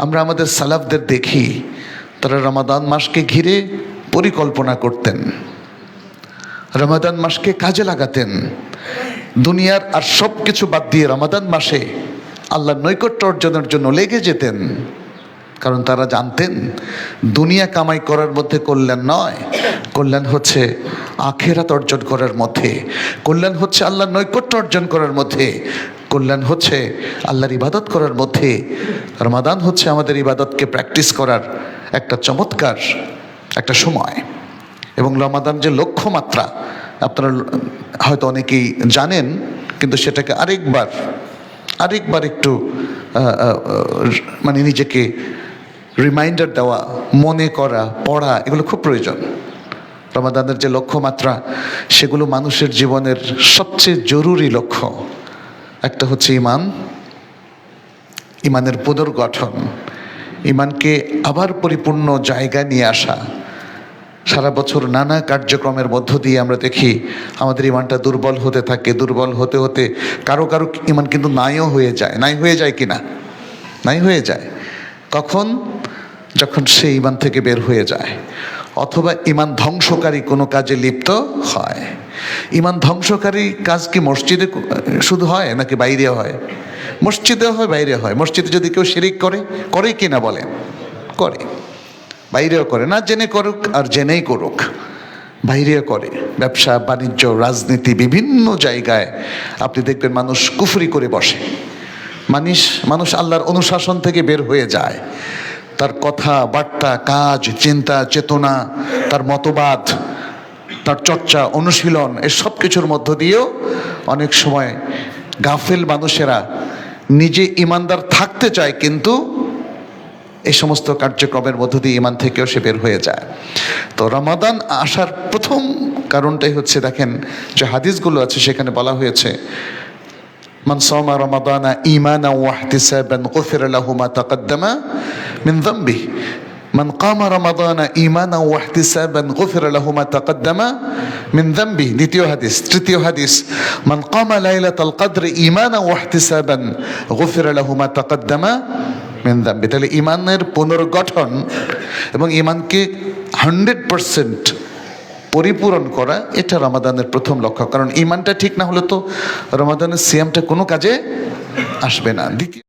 আমরা আমাদের সালাফদের দেখি তারা রমাদান মাসকে ঘিরে পরিকল্পনা করতেন, রমাদান মাসকে কাজে লাগাতেন, দুনিয়ার আর সব কিছু বাদ দিয়ে রমাদান মাসে আল্লাহর নৈকট্য অর্জনের জন্য লেগে যেতেন। কারণ তারা জানতেন দুনিয়া কামাই করার মধ্যে কল্যাণ নয়, কল্যাণ হচ্ছে আখিরাত অর্জন করার মধ্যে, কল্যাণ হচ্ছে আল্লাহর নৈকট্য অর্জন করার মধ্যে, কল্যাণ হচ্ছে আল্লাহর ইবাদত করার মধ্যে। রমাদান হচ্ছে আমাদের ইবাদতকে প্র্যাকটিস করার একটা চমৎকার একটা সময়। এবং রমাদান যে লক্ষ্যমাত্রা আপনারা হয়তো অনেকেই জানেন, কিন্তু সেটাকে আরেকবার একটু মানে নিজেকে রিমাইন্ডার দেওয়া, মনে করা, পড়া, এগুলো খুব প্রয়োজন। রমাদানের যে লক্ষ্যমাত্রা সেগুলো মানুষের জীবনের সবচেয়ে জরুরি লক্ষ্য। একটা হচ্ছে ইমানের পুনর্গঠন, ইমানকে আবার পরিপূর্ণ জায়গায় নিয়ে আসা। সারা বছর নানা কার্যক্রমের মধ্য দিয়ে আমরা দেখি আমাদের ইমানটা দুর্বল হতে থাকে, দুর্বল হতে হতে কারো ইমান কিন্তু নাই হয়ে যায় কিনা, নাই হয়ে যায়। কখন? যখন সে ইমান থেকে বের হয়ে যায়, অথবা ইমান ধ্বংসকারী কোনো কাজে লিপ্ত হয়। ইমান ধ্বংসকারী কাজ কি মসজিদে শুধু হয় নাকি বাইরে হয়? মসজিদেও হয়, বাইরে হয়। মসজিদে যদি কেউ শিরিক করে কি না বলেন? করে। বাইরেও করে, না জেনে করুক আর জেনেই করুক, বাইরেও করে। ব্যবসা বাণিজ্য, রাজনীতি, বিভিন্ন জায়গায় আপনি দেখবেন মানুষ কুফরি করে বসে। মানুষ আল্লাহর অনুশাসন থেকে বের হয়ে যায়। তার কথা বার্তা, কাজ, চিন্তা, চেতনা, তার মতবাদ, তার চর্চা, অনুশীলন, এই সব কিছুর মধ্য দিয়েও অনেক সময় গাফেল মানুষেরা নিজে ইমানদার থাকতে চায়, কিন্তু এই সমস্ত কার্যক্রমের মধ্য দিয়ে ইমান থেকেও সে বের হয়ে যায়। তো রমাদান আসার প্রথম কারণটাই হচ্ছে, দেখেন যে হাদিসগুলো আছে সেখানে বলা হয়েছে, মান সামা রমাদানা ঈমানান ওয়া ইহতিসাবান গুফিরা লাহু মা তাকদ্দামা মিন যামবিহি, মান কামা রমাদানা ঈমানান ওয়া ইহতিসাবান গুফিরা লাহু মা তাকদ্দামা মিন যামবিহি। দ্বিতীয় হাদিস। তৃতীয় হাদিস, মান কামা লাইলাতাল কদর ঈমানান ওয়া ইহতিসাবান গুফিরা লাহু মা তাকদ্দামা মিন যামবিহি। তাহলে ইমানের পুনর্গঠন এবং ইমানকে 100% পরিপূরণ করা, এটা রমাদানের প্রথম লক্ষ্য। কারণ ইমানটা ঠিক না হলে তো রমাদানের সিয়ামটা কোনো কাজে আসবে না। দ্বিতীয়